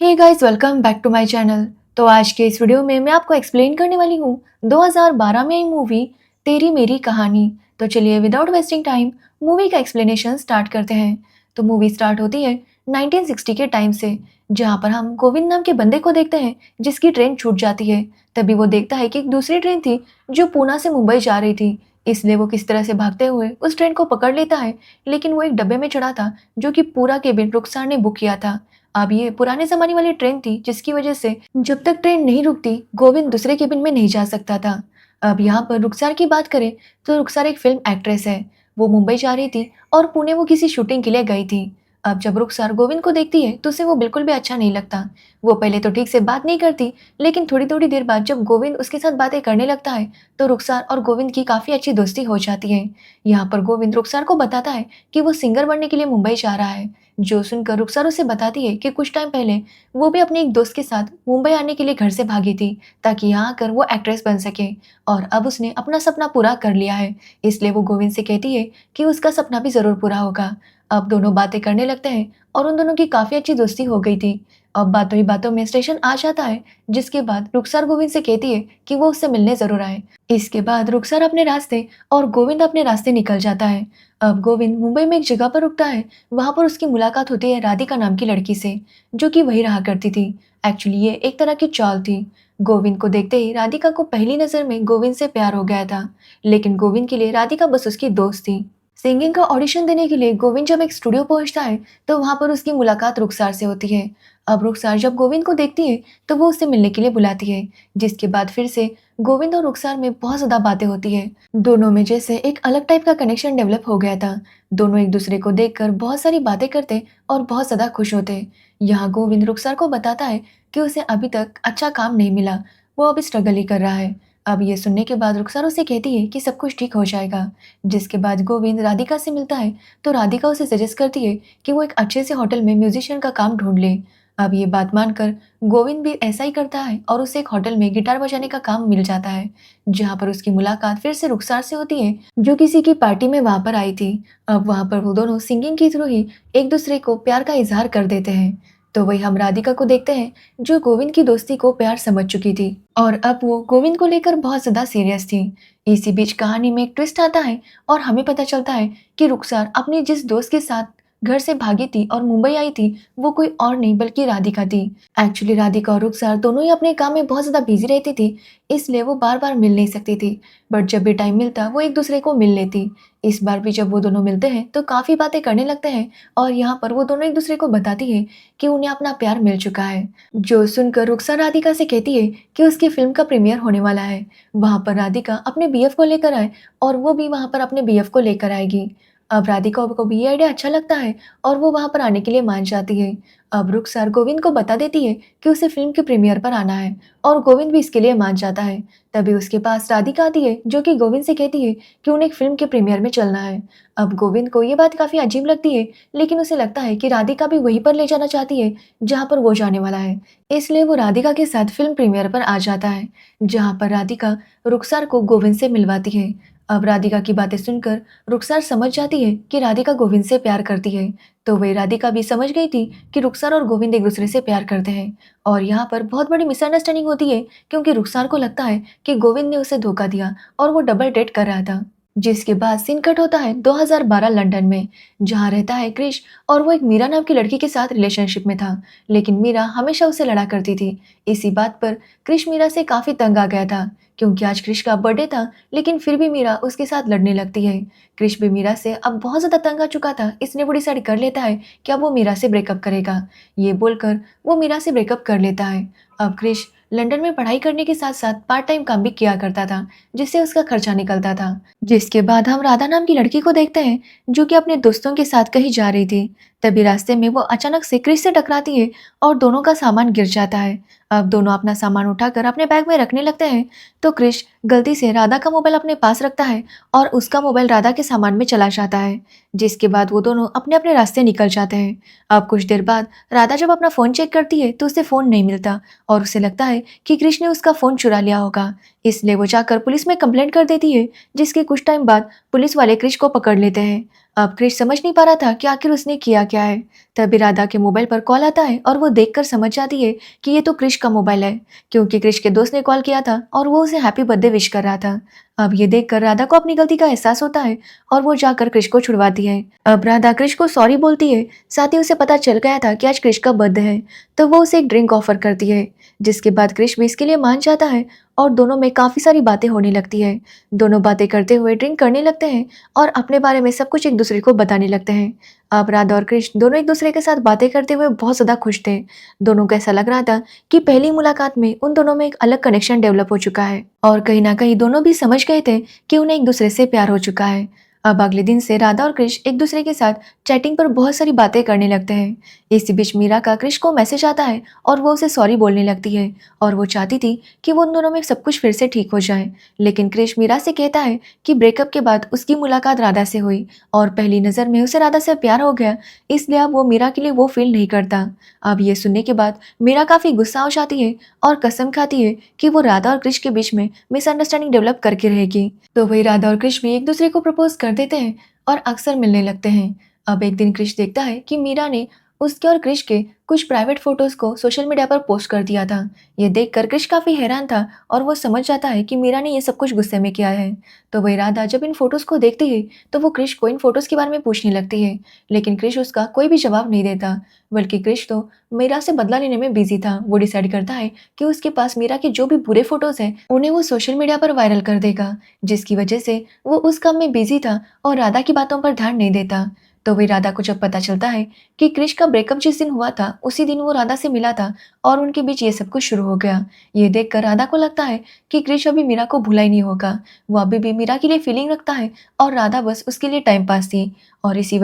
Hey guys, welcome back to my channel. तो आज के इस वीडियो में मैं आपको एक्सप्लेन करने वाली हूँ 2012 में आई मूवी तेरी मेरी कहानी। तो चलिए विदाउट वेस्टिंग टाइम मूवी का एक्सप्लेनेशन स्टार्ट करते हैं। तो मूवी स्टार्ट होती है 1960 के टाइम से, जहाँ पर हम गोविंद नाम के बंदे को देखते हैं जिसकी ट्रेन छूट जाती है। तभी वो देखता है कि एक दूसरी ट्रेन थी जो पूना से मुंबई जा रही थी, इसलिए वो किस तरह से भागते हुए उस ट्रेन को पकड़ लेता है। लेकिन वो एक डब्बे में चढ़ा था जो कि पूरा केबिन रुखसार ने बुक किया था। अब ये पुराने ज़माने वाली ट्रेन थी जिसकी वजह से जब तक ट्रेन नहीं रुकती, गोविंद दूसरे केबिन में नहीं जा सकता था। अब यहाँ पर रुखसार की बात करें तो रुखसार एक फ़िल्म एक्ट्रेस है। वो मुंबई जा रही थी और पुणे वो किसी शूटिंग के लिए गई थी। अब जब रुखसार गोविंद को देखती है तो उसे वो बिल्कुल भी अच्छा नहीं लगता। वो पहले तो ठीक से बात नहीं करती, लेकिन थोड़ी-थोड़ी देर बाद जब गोविंद उसके साथ बातें करने लगता है, तो रुखसार और गोविंद की काफ़ी अच्छी दोस्ती हो जाती है। यहाँ पर गोविंद रुखसार को बताता है कि वो सिंगर बनने के लिए मुंबई जा रहा है, जो सुनकर रुखसार उसे बताती है कि कुछ टाइम पहले वो भी अपने एक दोस्त के साथ मुंबई आने के लिए घर से भागी थी ताकि यहाँ आकर वो एक्ट्रेस बन सके, और अब उसने अपना सपना पूरा कर लिया है। इसलिए वो गोविंद से कहती है कि उसका सपना भी ज़रूर पूरा होगा। अब दोनों बातें करने लगते हैं और उन दोनों की काफ़ी अच्छी दोस्ती हो गई थी। अब बातों ही बातों में स्टेशन आ जाता है, जिसके बाद रुखसार गोविंद से कहती है कि वो उससे मिलने ज़रूर आए। इसके बाद रुखसार अपने रास्ते और गोविंद अपने रास्ते निकल जाता है। अब गोविंद मुंबई में एक जगह पर रुकता है। वहाँ पर उसकी मुलाकात होती है राधिका नाम की लड़की से, जो कि वहीं रहा करती थी। एक्चुअली ये एक तरह की चाल थी। गोविंद को देखते ही राधिका को पहली नज़र में गोविंद से प्यार हो गया था, लेकिन गोविंद के लिए राधिका बस उसकी दोस्त थी। सिंगिंग का ऑडिशन देने के लिए गोविंद जब एक स्टूडियो पहुंचता है, तो वहां पर उसकी मुलाकात रुखसार से होती है। अब रुखसार जब गोविंद को देखती है तो वो उससे मिलने के लिए बुलाती है, जिसके बाद फिर से गोविंद और रुखसार में बहुत ज़्यादा बातें होती है। दोनों में जैसे एक अलग टाइप का कनेक्शन डेवलप हो गया था। दोनों एक दूसरे को देखकर बहुत सारी बातें करते और बहुत ज़्यादा खुश होते। यहाँ गोविंद रुखसार को बताता है कि उसे अभी तक अच्छा काम नहीं मिला, वो अभी स्ट्रगल ही कर रहा है। अब ये सुनने के बाद रुखसार उसे कहती है कि सब कुछ ठीक हो जाएगा। जिसके बाद गोविंद राधिका से मिलता है, तो राधिका उसे सजेस्ट करती है कि वो एक अच्छे से होटल में म्यूजिशियन का काम ढूंढ ले। अब ये बात मानकर गोविंद भी ऐसा ही करता है और उसे एक होटल में गिटार बजाने का काम मिल जाता है, जहाँ पर उसकी मुलाकात फिर से रुखसार से होती है, जो किसी की पार्टी में वहां पर आई थी। अब वहां पर वो दोनों सिंगिंग के थ्रू ही एक दूसरे को प्यार का इजहार कर देते हैं। तो वही हम राधिका को देखते हैं, जो गोविंद की दोस्ती को प्यार समझ चुकी थी और अब वो गोविंद को लेकर बहुत ज्यादा सीरियस थी। इसी बीच कहानी में एक ट्विस्ट आता है और हमें पता चलता है कि रुखसार अपनी जिस दोस्त के साथ घर से भागी थी और मुंबई आई थी, वो कोई और नहीं बल्कि राधिका थी। एक्चुअली राधिका और रुखसार दोनों ही अपने काम में बहुत ज्यादा बिजी रहती थी, इसलिए वो बार बार मिल नहीं सकती थी। बट जब भी टाइम मिलता वो एक दूसरे को मिल लेती। इस बार भी जब वो दोनों मिलते हैं तो काफी बातें करने लगते हैं, और यहाँ पर वो दोनों एक दूसरे को बताती है कि उन्हें अपना प्यार मिल चुका है। जो सुनकर रुखसार राधिका से कहती है कि उसकी फिल्म का प्रीमियर होने वाला है, वहां पर राधिका अपने बीएफ को लेकर आए और वो भी वहां पर अपने बीएफ को लेकर आएगी। अब राधिका को भी ये आइडिया अच्छा लगता है और वो वहां पर आने के लिए मान जाती है। अब रुखसार गोविंद को बता देती है कि उसे फिल्म के प्रीमियर पर आना है, और गोविंद भी इसके लिए मान जाता है। तभी उसके पास राधिका आती है, जो कि गोविंद से कहती है कि उन्हें एक फिल्म के प्रीमियर में चलना है। अब गोविंद को ये बात काफी अजीब लगती है, लेकिन उसे लगता है कि राधिका भी वहीं पर ले जाना चाहती है जहाँ पर वो जाने वाला है, इसलिए वो राधिका के साथ फिल्म प्रीमियर पर आ जाता है, जहाँ पर राधिका रुखसार को गोविंद से मिलवाती है। अब राधिका की बातें सुनकर रुखसार समझ जाती है कि राधिका गोविंद से प्यार करती है। तो वही राधिका भी समझ गई थी कि रुखसार और गोविंद एक दूसरे से प्यार करते हैं, और यहाँ पर बहुत बड़ी मिसअंडरस्टैंडिंग होती है, क्योंकि रुखसार को लगता है कि गोविंद ने उसे धोखा दिया और वो डबल डेट कर रहा था। जिसके बाद सीन कट होता है 2012 लंदन में, जहाँ रहता है क्रिश, और वो एक मीरा नाम की लड़की के साथ रिलेशनशिप में था, लेकिन मीरा हमेशा उसे लड़ा करती थी। इसी बात पर क्रिश मीरा से काफी तंग आ गया था, क्योंकि आज क्रिश का बर्थडे था, लेकिन फिर भी मीरा उसके साथ लड़ने लगती है। क्रिश भी मीरा से अब बहुत ज्यादा तंग आ चुका था, इसलिए वो डिसाइड कर लेता है कि अब वो मीरा से ब्रेकअप करेगा। ये बोलकर वो मीरा से ब्रेकअप कर लेता है। अब क्रिश लंदन में पढ़ाई करने के साथ साथ पार्ट टाइम काम भी किया करता था, जिससे उसका खर्चा निकलता था। जिसके बाद हम राधा नाम की लड़की को देखते हैं, जो कि अपने दोस्तों के साथ कहीं जा रही थी। तभी रास्ते में वो अचानक से क्रिश से टकराती है और दोनों का सामान गिर जाता है। अब दोनों अपना सामान उठाकर अपने बैग में रखने लगते हैं, तो क्रिश गलती से राधा का मोबाइल अपने पास रखता है और उसका मोबाइल राधा के सामान में चला जाता है। जिसके बाद वो दोनों अपने अपने रास्ते निकल जाते हैं। अब कुछ देर बाद राधा जब अपना फोन चेक करती है तो उसे फोन नहीं मिलता, और उसे लगता है कि क्रिश ने उसका फोन चुरा लिया होगा, इसलिए वो जाकर पुलिस में कंप्लेंट कर देती है। जिसके कुछ टाइम बाद पुलिस वाले क्रिश को पकड़ लेते हैं। अब क्रिश समझ नहीं पा रहा था कि आखिर उसने किया क्या है। तभी राधा के मोबाइल पर कॉल आता है और वो देखकर समझ जाती है कि ये तो क्रिश का मोबाइल है, क्योंकि क्रिश के दोस्त ने कॉल किया था और वो उसे हैप्पी बर्थडे विश कर रहा था। अब ये देखकर राधा को अपनी गलती का एहसास होता है और वो जाकर क्रिश को छुड़वाती है। अब राधा क्रिश को सॉरी बोलती है, साथ ही उसे पता चल गया था कि आज क्रिश का बर्थडे है, तो वो उसे एक ड्रिंक ऑफर करती है, जिसके बाद क्रिश भी इसके लिए मान जाता है और दोनों में काफी सारी बातें होने लगती है। दोनों बातें करते हुए ड्रिंक करने लगते हैं और अपने बारे में सब कुछ एक दूसरे को बताने लगते हैं। अब राधा और कृष्ण दोनों एक दूसरे के साथ बातें करते हुए बहुत ज़्यादा खुश थे। दोनों को ऐसा लग रहा था कि पहली मुलाकात में उन दोनों में एक अलग कनेक्शन डेवलप हो चुका है और कहीं ना कहीं दोनों भी समझ गए थे कि उन्हें एक दूसरे से प्यार हो चुका है। अब अगले दिन से राधा और कृष्ण एक दूसरे के साथ चैटिंग पर बहुत सारी बातें करने लगते हैं। इसी बीच मीरा का कृष्ण को मैसेज आता है और वो उसे सॉरी बोलने लगती है और वो चाहती थी कि वो उन दोनों में सब कुछ फिर से ठीक हो जाए। लेकिन कृष्ण मीरा से कहता है कि ब्रेकअप के बाद उसकी मुलाकात राधा से हुई और पहली नज़र में उसे राधा से प्यार हो गया, इसलिए अब वो मीरा के लिए वो फील नहीं करता। अब ये सुनने के बाद मीरा काफ़ी गुस्सा हो जाती है और कसम खाती है कि वो राधा और कृष्ण के बीच में मिसअंडरस्टैंडिंग डेवलप करके रहेगी। तो वही राधा और कृष्ण भी एक दूसरे को प्रपोज कर देते हैं और अक्सर मिलने लगते हैं। अब एक दिन कृष्ण देखता है कि मीरा ने उसके और कृष्ण के कुछ प्राइवेट फोटोज को सोशल मीडिया पर पोस्ट कर दिया था। ये देखकर कृष्ण काफी हैरान था और वो समझ जाता है कि मीरा ने ये सब कुछ गुस्से में किया है। तो वही राधा जब इन फोटोज को देखती है तो वो कृष्ण को इन फोटोज के बारे में पूछने लगती है, लेकिन कृष्ण उसका कोई भी जवाब नहीं देता, बल्कि कृष्ण तो मीरा से बदला लेने में बिजी था। वो डिसाइड करता है कि उसके पास मीरा के जो भी बुरे फोटोज हैं उन्हें वो सोशल मीडिया पर वायरल कर देगा, जिसकी वजह से वो उस काम में बिजी था और राधा की बातों पर ध्यान नहीं देता। तो वही राधा को जब पता चलता है कि कृष का ब्रेकअप जिस दिन हुआ था उसी दिन वो राधा से मिला था और उनके बीच ये सब कुछ शुरू हो गया। ये देखकर राधा को लगता है कि कृष अभी मीरा को भूला ही नहीं होगा, वो अभी भी मीरा के लिए फीलिंग रखता है और राधा बस उसके लिए टाइम पास थी। और इसी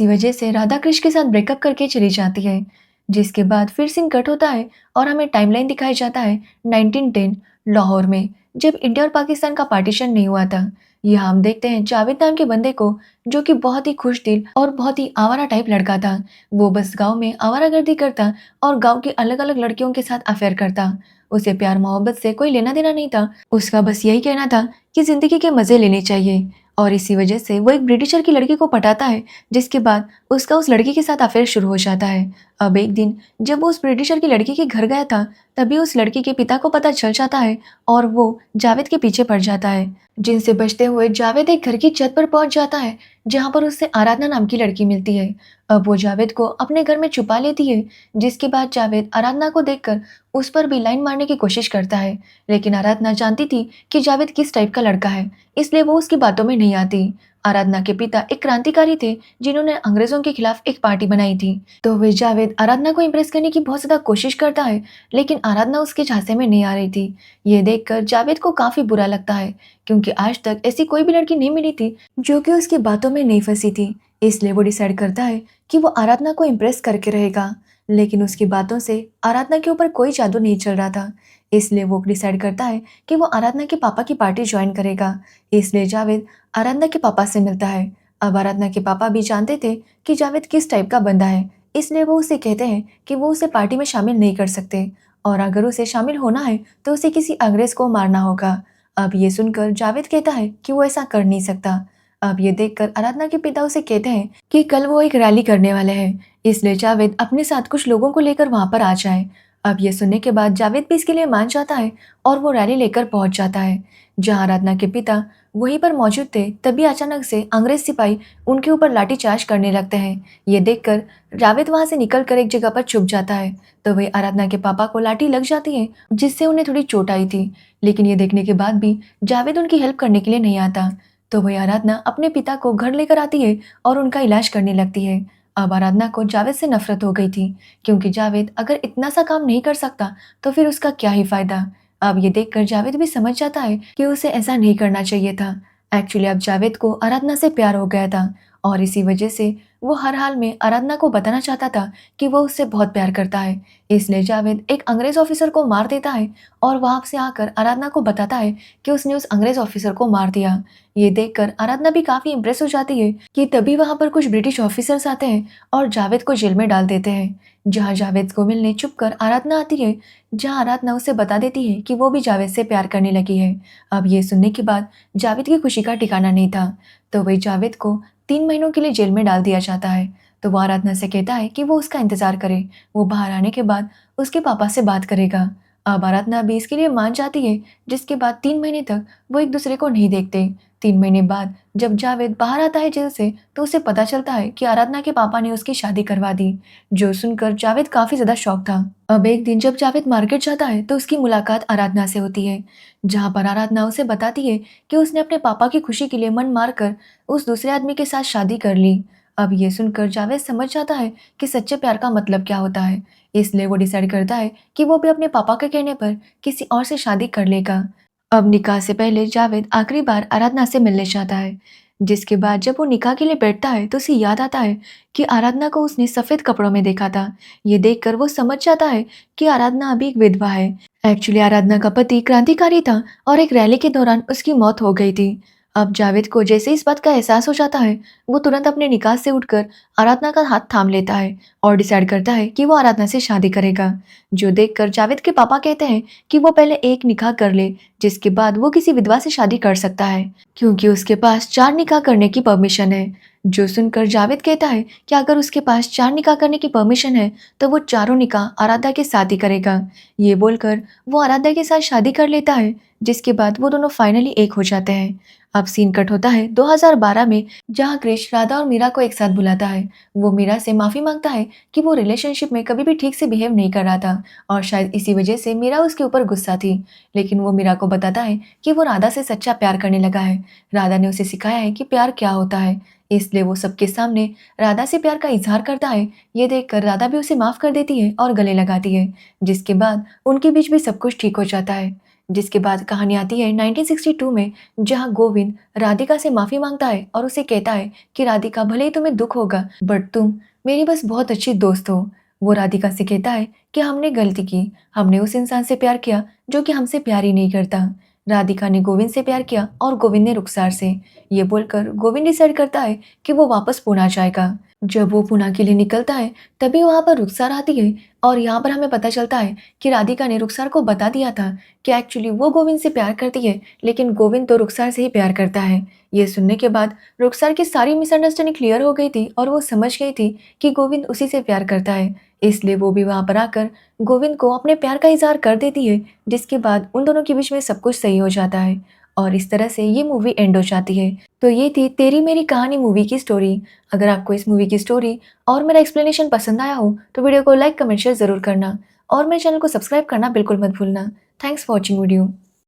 वजह से राधा कृष के साथ ब्रेकअप करके चली जाती है। जिसके बाद फिर सीन कट होता है और हमें टाइमलाइन दिखाया जाता है 1910 लाहौर में, जब इंडिया और पाकिस्तान का पार्टीशन नहीं हुआ था। यहाँ हम देखते हैं जावेद नाम के बंदे को, जो कि बहुत ही खुश दिल और बहुत ही आवारा टाइप लड़का था। वो बस गांव में आवारागर्दी करता और गांव की अलग अलग लड़कियों के साथ अफेयर करता। उसे प्यार मोहब्बत से कोई लेना देना नहीं था, उसका बस यही कहना था कि जिंदगी के मजे लेने चाहिए। और इसी वजह से वो एक ब्रिटिशर की लड़की को पटाता है, जिसके बाद उसका उस लड़की के साथ अफेयर शुरू हो जाता है। अब एक दिन जब वो उस ब्रिटिशर की लड़की के घर गया था, तभी उस लड़की के पिता को पता चल जाता है और वो जावेद के पीछे पड़ जाता है। जिनसे बचते हुए जावेद एक घर की छत पर पहुंच जाता है, जहां पर उससे आराधना नाम की लड़की मिलती है। अब वो जावेद को अपने घर में छुपा लेती है, जिसके बाद जावेद आराधना को देखकर उस पर भी लाइन मारने की कोशिश करता है, लेकिन आराधना जानती थी कि जावेद किस टाइप का लड़का है, इसलिए वो उसकी बातों में नहीं आती। आराधना के पिता एक क्रांतिकारी थे, जिन्होंने अंग्रेजों के खिलाफ एक पार्टी बनाई थी। तो वे जावेद आराधना को इम्प्रेस करने की बहुत ज्यादा कोशिश करता है, लेकिन आराधना उसके झांसे में नहीं आ रही थी। ये देखकर जावेद को काफी बुरा लगता है, क्योंकि आज तक ऐसी कोई भी लड़की नहीं मिली थी जो कि उसकी बातों में नहीं फंसी थी। इसलिए वो डिसाइड करता है कि वो आराधना को इम्प्रेस करके रहेगा, लेकिन उसकी बातों से आराधना के ऊपर कोई जादू नहीं चल रहा था। इसलिए वो डिसाइड करता है कि वो आराधना के पापा की पार्टी ज्वाइन करेगा। इसलिए जावेद आराधना के पापा से मिलता है। अब आराधना के पापा भी जानते थे कि जावेद किस टाइप का बंदा है, इसलिए वो उसे कहते हैं कि वो उसे पार्टी में शामिल नहीं कर सकते और अगर उसे शामिल होना है तो उसे किसी अंग्रेज को मारना होगा। अब ये सुनकर जावेद कहता है कि वो ऐसा कर नहीं सकता। अब ये देखकर आराधना के पिता उसे कहते हैं कि कल वो एक रैली करने वाले हैं, इसलिए जावेद अपने साथ कुछ लोगों को लेकर वहां पर आ जाए। अब ये सुनने के बाद जावेद भी इसके लिए मान जाता है और वो रैली लेकर पहुंच जाता है। जहां आराधना के पिता वहीं पर मौजूद थे, तभी अचानक से अंग्रेज सिपाही उनके ऊपर लाठीचार्ज करने लगते हैं। ये देखकर जावेद वहां से निकलकर एक जगह पर छुप जाता है। तो वही आराधना के पापा को लाठी लग जाती है, जिससे उन्हें थोड़ी चोट आई थी, लेकिन ये देखने के बाद भी जावेद उनकी हेल्प करने के लिए नहीं आता। तो वही आराधना अपने पिता को घर लेकर आती है और उनका इलाज करने लगती है। अब आराधना को जावेद से नफरत हो गई थी, क्योंकि जावेद अगर इतना सा काम नहीं कर सकता तो फिर उसका क्या ही फायदा। अब ये देखकर जावेद भी समझ जाता है कि उसे ऐसा नहीं करना चाहिए था। एक्चुअली अब जावेद को आराधना से प्यार हो गया था और इसी वजह से वो हर हाल में आराधना को बताना चाहता था कि वो उससे बहुत प्यार करता है। इसलिए जावेद एक अंग्रेज ऑफिसर को मार देता है और वहां से आकर आराधना को बताता है कि उसने उस अंग्रेज ऑफिसर को मार दिया। ये देखकर आराधना भी काफी इंप्रेस हो जाती है कि तभी वहां पर कुछ ब्रिटिश ऑफिसर्स आते हैं और जावेद को जेल में डाल देते हैं। जहां जावेद को मिलने छुपकर आराधना आती है, जहां आराधना उसे बता देती है कि वो भी जावेद से प्यार करने लगी है। अब ये सुनने के बाद जावेद की खुशी का ठिकाना नहीं था। तो वही जावेद को 3 महीनों के लिए जेल में डाल दिया जाता है। तो वो आराधना से कहता है कि वो उसका इंतजार करे, वो बाहर आने के बाद उसके पापा से बात करेगा। अब आराधना भी इसके लिए मान जाती है, जिसके बाद 3 महीने तक वो एक दूसरे को नहीं देखते। 3 महीने बाद जब जावेद बाहर आता है जेल से, तो उसे पता चलता है कि आराधना के पापा ने उसकी शादी करवा दी, जो सुनकर जावेद काफी ज्यादा शॉक था। अब एक दिन जब जावेद मार्केट जाता है, तो उसकी मुलाकात आराधना से होती है, जहां पर आराधना उसे बताती है कि उसने अपने पापा की खुशी के लिए मन मारकर उस दूसरे आदमी के साथ शादी कर ली। अब ये सुनकर जावेद समझ जाता है कि सच्चे प्यार का मतलब क्या होता है, इसलिए वो डिसाइड करता है कि वो भी अपने पापा के कहने पर किसी और से शादी कर लेगा। अब निकाह से पहले जावेद आखिरी बार आराधना से मिलने जाता है, जिसके बाद जब वो निकाह के लिए बैठता है, तो उसे याद आता है कि आराधना को उसने सफेद कपड़ों में देखा था। ये देखकर वो समझ जाता है कि आराधना अभी एक विधवा है। एक्चुअली आराधना का पति क्रांतिकारी था और एक रैली के दौरान उसकी मौत हो गई थी। अब जावेद को जैसे इस बात का एहसास हो जाता है, वो तुरंत अपने निकाह से उठकर आराधना का हाथ थाम लेता है और डिसाइड करता है कि वो आराधना से शादी करेगा। जो देखकर जावेद के पापा कहते हैं कि वो पहले एक निकाह कर ले, जिसके बाद वो किसी विधवा से शादी कर सकता है, क्योंकि उसके पास 4 निकाह करने की परमिशन है। जो सुनकर जावेद कहता है कि अगर उसके पास 4 निकाह करने की परमिशन है, तो वो चारों निकाह आराध्या के साथ ही करेगा। ये बोलकर वो आराध्या के साथ शादी कर लेता है, जिसके बाद वो दोनों फाइनली एक हो जाते हैं। अब सीन कट होता है 2012 में, जहाँ क्रिश राधा और मीरा को एक साथ बुलाता है। वो मीरा से माफी मांगता है कि वो रिलेशनशिप में कभी भी ठीक से बिहेव नहीं कर रहा था, और शायद इसी वजह से मीरा उसके ऊपर गुस्सा थी। लेकिन वो मीरा को बताता है कि वो राधा से सच्चा प्यार करने लगा है। राधा ने उसे सिखाया है कि प्यार क्या होता है, इसलिए वो सबके सामने राधा से प्यार का इजहार करता है। ये देखकर राधा भी उसे माफ कर देती है और गले लगाती है, जिसके बाद उनके बीच भी सब कुछ ठीक हो जाता है। जिसके बाद कहानी आती है 1962 में, जहां गोविंद राधिका से माफी मांगता है और उसे कहता है कि राधिका, भले ही तुम्हें दुख होगा, बट तुम मेरी बस बहुत अच्छी दोस्त हो। वो राधिका से कहता है कि हमने गलती की, हमने उस इंसान से प्यार किया जो कि हमसे प्यार ही नहीं करता। राधिका ने गोविंद से प्यार किया और गोविंद ने रुखसार से। ये बोलकर गोविंद डिसाइड करता है कि वो वापस पुणे जाएगा। जब वो पुणे के लिए निकलता है, तभी वहां पर रुखसार आती है, और यहाँ पर हमें पता चलता है कि राधिका ने रुखसार को बता दिया था कि एक्चुअली वो गोविंद से प्यार करती है, लेकिन गोविंद तो रुखसार से ही प्यार करता है। ये सुनने के बाद रुखसार की सारी मिसअंडरस्टैंडिंग क्लियर हो गई थी और वो समझ गई थी कि गोविंद उसी से प्यार करता है, इसलिए वो भी वहां पर आकर गोविंद को अपने प्यार का इजहार कर देती है, जिसके बाद उन दोनों के बीच में सब कुछ सही हो जाता है। और इस तरह से ये मूवी एंड हो जाती है। तो ये थी तेरी मेरी कहानी मूवी की स्टोरी। अगर आपको इस मूवी की स्टोरी और मेरा एक्सप्लेनेशन पसंद आया हो, तो वीडियो को लाइक कमेंट शेयर जरूर करना, और मेरे चैनल को सब्सक्राइब करना बिल्कुल मत भूलना। Thanks for watching video.